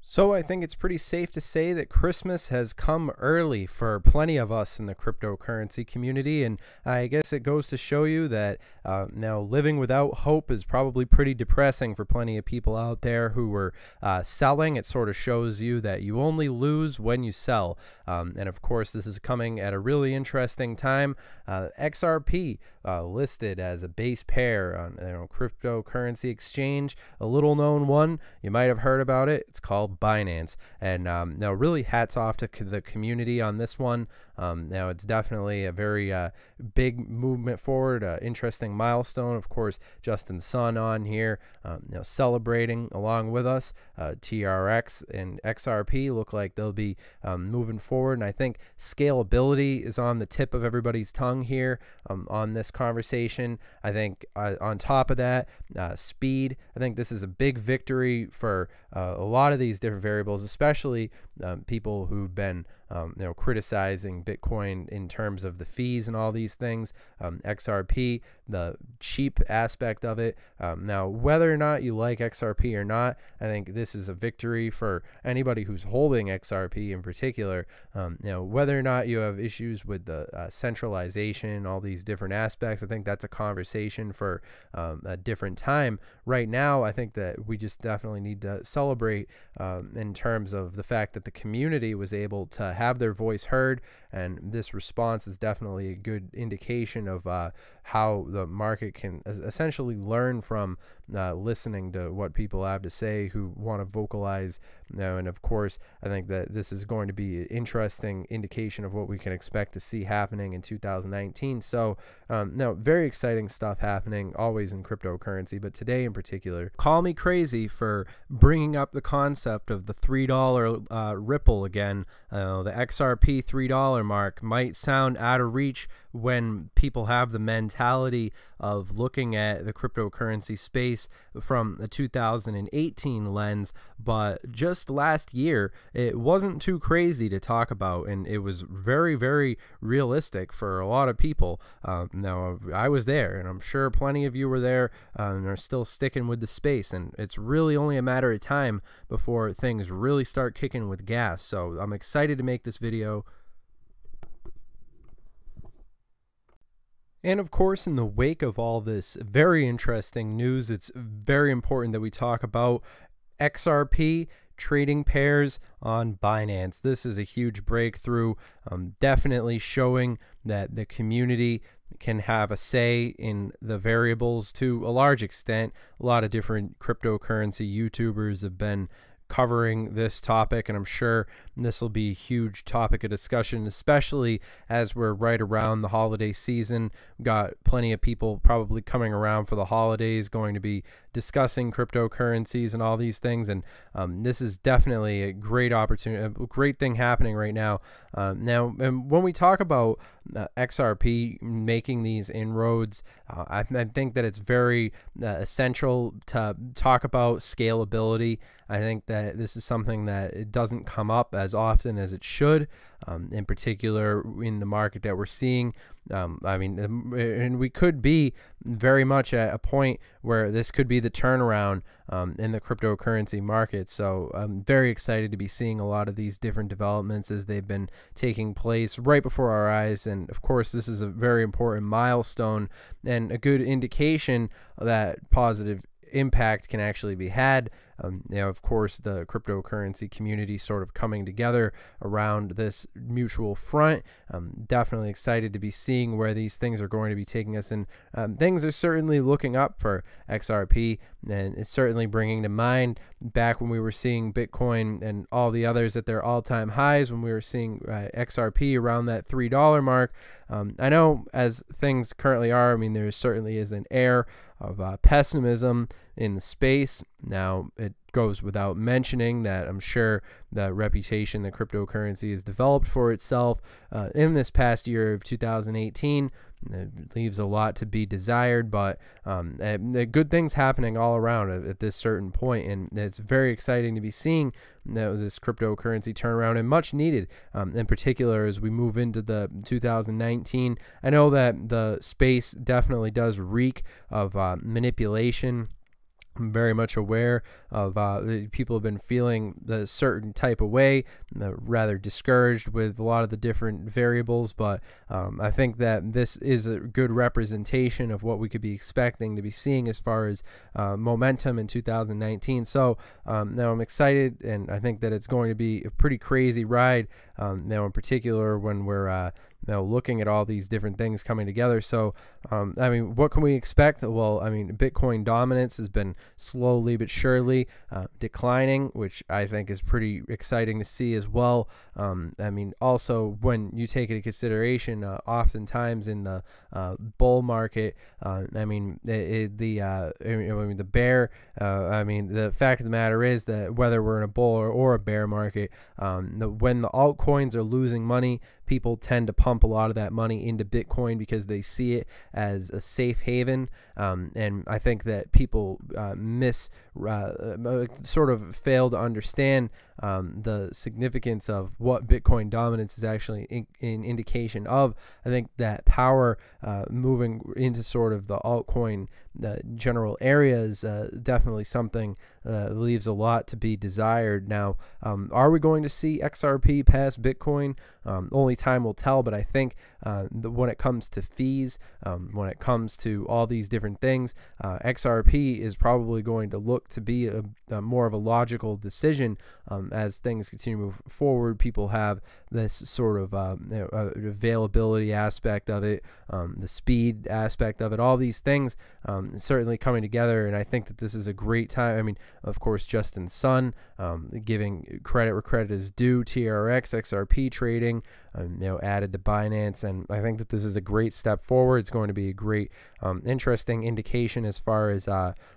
So I think it's pretty safe to say that Christmas has come early for plenty of us in the cryptocurrency community, and I guess it goes to show you that now living without hope is probably pretty depressing for plenty of people out there who were selling. It sort of shows you that you only lose when you sell, and of course this is coming at a really interesting time. XRP listed as a base pair on cryptocurrency exchange, a little known one. You might have heard about it. It's called Binance, and now really hats off to the community on this one. Now it's definitely a very big movement forward, interesting milestone. Of course, Justin Sun on here, celebrating along with us. TRX and XRP look like they'll be moving forward, and I think scalability is on the tip of everybody's tongue here on this conversation. I think on top of that, speed. I think this is a big victory for a lot of these different variables, especially people who've been criticizing Bitcoin in terms of the fees and all these things. XRP, the cheap aspect of it. Now, whether or not you like XRP or not, I think this is a victory for anybody who's holding XRP in particular. Whether or not you have issues with the centralization, all these different aspects, I think that's a conversation for a different time. Right now, I think that we just definitely need to celebrate in terms of the fact that the community was able to have their voice heard, and this response is definitely a good indication of how the market can essentially learn from listening to what people have to say who want to vocalize. And of course, I think that this is going to be an interesting indication of what we can expect to see happening in 2019. So very exciting stuff happening always in cryptocurrency, but today in particular. Call me crazy for bringing up the concept of the $3 ripple again. The XRP $3 mark might sound out of reach when people have the mentality of looking at the cryptocurrency space from the 2018 lens, but just last year it wasn't too crazy to talk about, and it was very, very realistic for a lot of people. Now I was there, and I'm sure plenty of you were there and are still sticking with the space, and it's really only a matter of time before things really start kicking with gas. So I'm excited to make this video. And of course, in the wake of all this very interesting news, it's very important that we talk about XRP trading pairs on Binance. This is a huge breakthrough, definitely showing that the community can have a say in the variables to a large extent. A lot of different cryptocurrency YouTubers have been covering this topic, and I'm sure this will be a huge topic of discussion, especially as we're right around the holiday season. We've got plenty of people probably coming around for the holidays, going to be discussing cryptocurrencies and all these things, and this is definitely a great opportunity, a great thing happening right now. Now, and when we talk about XRP making these inroads, I think that it's very essential to talk about scalability. I think that this is something that it doesn't come up as often as it should, in particular in the market that we're seeing. And we could be very much at a point where this could be the turnaround in the cryptocurrency market. So I'm very excited to be seeing a lot of these different developments as they've been taking place right before our eyes. And of course, this is a very important milestone and a good indication that positive impact can actually be had. Of course, the cryptocurrency community sort of coming together around this mutual front. I'm definitely excited to be seeing where these things are going to be taking us, and things are certainly looking up for XRP, and it's certainly bringing to mind back when we were seeing Bitcoin and all the others at their all-time highs, when we were seeing XRP around that $3 mark. I know as things currently are, there certainly is an air of pessimism in the space. Now, it goes without mentioning that I'm sure the reputation that cryptocurrency has developed for itself in this past year of 2018 leaves a lot to be desired, but good things happening all around at this certain point, and it's very exciting to be seeing this cryptocurrency turnaround, and much needed, in particular as we move into the 2019. I know that the space definitely does reek of manipulation I'm very much aware of people have been feeling the certain type of way, rather discouraged with a lot of the different variables, but I think that this is a good representation of what we could be expecting to be seeing as far as momentum in 2019. So now I'm excited, and I think that it's going to be a pretty crazy ride, now in particular when we're looking at all these different things coming together. So, I mean, what can we expect? Well, I mean, Bitcoin dominance has been slowly but surely declining, which I think is pretty exciting to see as well. I mean, also when you take into consideration, oftentimes in the bull market, I mean, the bear, I mean, the fact of the matter is that whether we're in a bull or a bear market, when the altcoins are losing money, people tend to pump a lot of that money into Bitcoin because they see it as a safe haven. And I think that people sort of fail to understand the significance of what Bitcoin dominance is actually an indication of. I think that power moving into sort of the altcoin general area is definitely something that leaves a lot to be desired. Now, are we going to see XRP pass Bitcoin? Only time will tell, but I think when it comes to fees, when it comes to all these different things, XRP is probably going to look to be a more of a logical decision as things continue to move forward. People have this sort of availability aspect of it, the speed aspect of it, all these things certainly coming together, and I think that this is a great time. I mean, of course, Justin Sun giving credit where credit is due, TRX, XRP trading, added to Binance, and I think that this is a great step forward. It's going to be a great, interesting indication as far as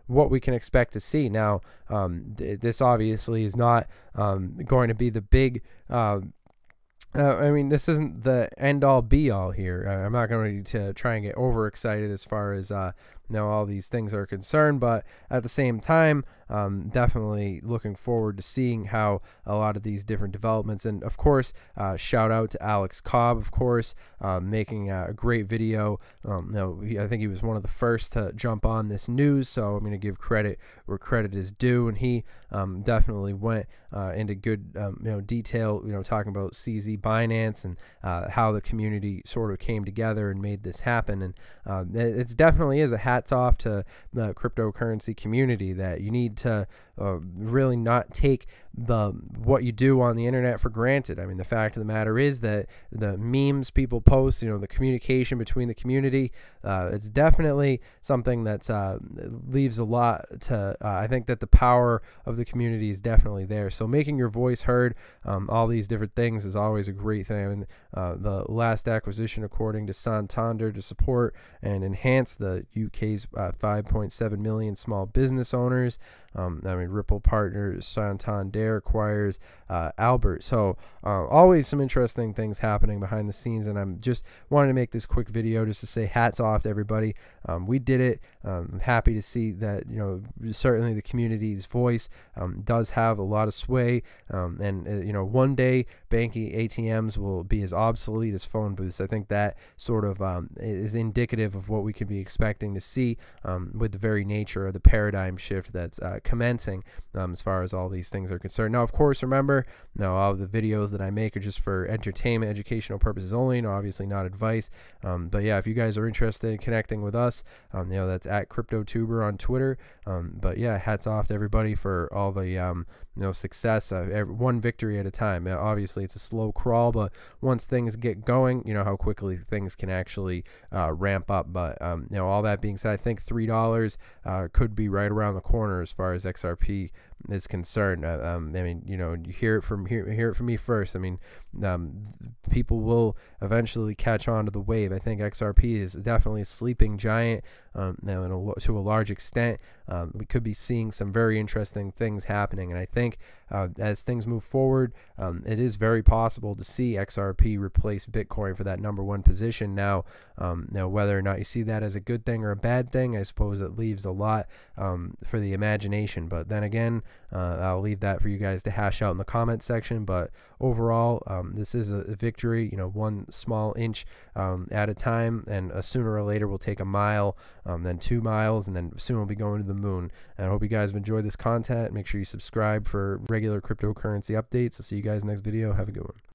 what we can expect to see. Now, this obviously is not going to be the big I mean, this isn't the end-all be-all here. I'm not going to try and get overexcited as far as all these things are concerned, but at the same time, definitely looking forward to seeing how a lot of these different developments, and of course, shout out to Alex Cobb, of course, making a great video. I think he was one of the first to jump on this news, so I'm going to give credit where credit is due, and he definitely went into good detail, talking about CZ Binance and how the community sort of came together and made this happen. And it definitely is a hats off to the cryptocurrency community, that you need to really not take what you do on the internet for granted. I mean, the fact of the matter is that the memes people post, the communication between the community, it's definitely something that leaves a lot to, I think that the power of the community is definitely there. So making your voice heard, all these different things is always a great thing. I mean, the last acquisition, according to Santander, to support and enhance the UK's 5.7 million small business owners. I mean, Ripple partners Santander acquires Albert. So always some interesting things happening behind the scenes, and I'm just wanting to make this quick video just to say hats off to everybody. We did it. I'm happy to see that certainly the community's voice does have a lot of sway, and one day banking ATMs will be as obsolete as phone booths. I think that sort of is indicative of what we could be expecting to see with the very nature of the paradigm shift that's commencing as far as all these things are concerned. Now, of course, remember, all of the videos that I make are just for entertainment, educational purposes only, obviously not advice. But yeah, if you guys are interested in connecting with us, that's at CryptoTuber on Twitter. But yeah, hats off to everybody for all the success, one victory at a time. Obviously, it's a slow crawl, but once things get going, how quickly things can actually ramp up. But all that being said, I think $3 could be right around the corner as far as XRP is concerned. I mean, you hear it from me first. I mean, people will eventually catch on to the wave. I think XRP is definitely a sleeping giant. To a large extent, we could be seeing some very interesting things happening, and I think as things move forward, it is very possible to see XRP replace Bitcoin for that #1 position. Now, whether or not you see that as a good thing or a bad thing, I suppose it leaves a lot for the imagination. But then again, I'll leave that for you guys to hash out in the comment section. But overall, this is a victory, one small inch at a time, and sooner or later we'll take a mile, then 2 miles, and then soon we'll be going to the moon. And I hope you guys have enjoyed this content. Make sure you subscribe for regular cryptocurrency updates. I'll see you guys next video. Have a good one.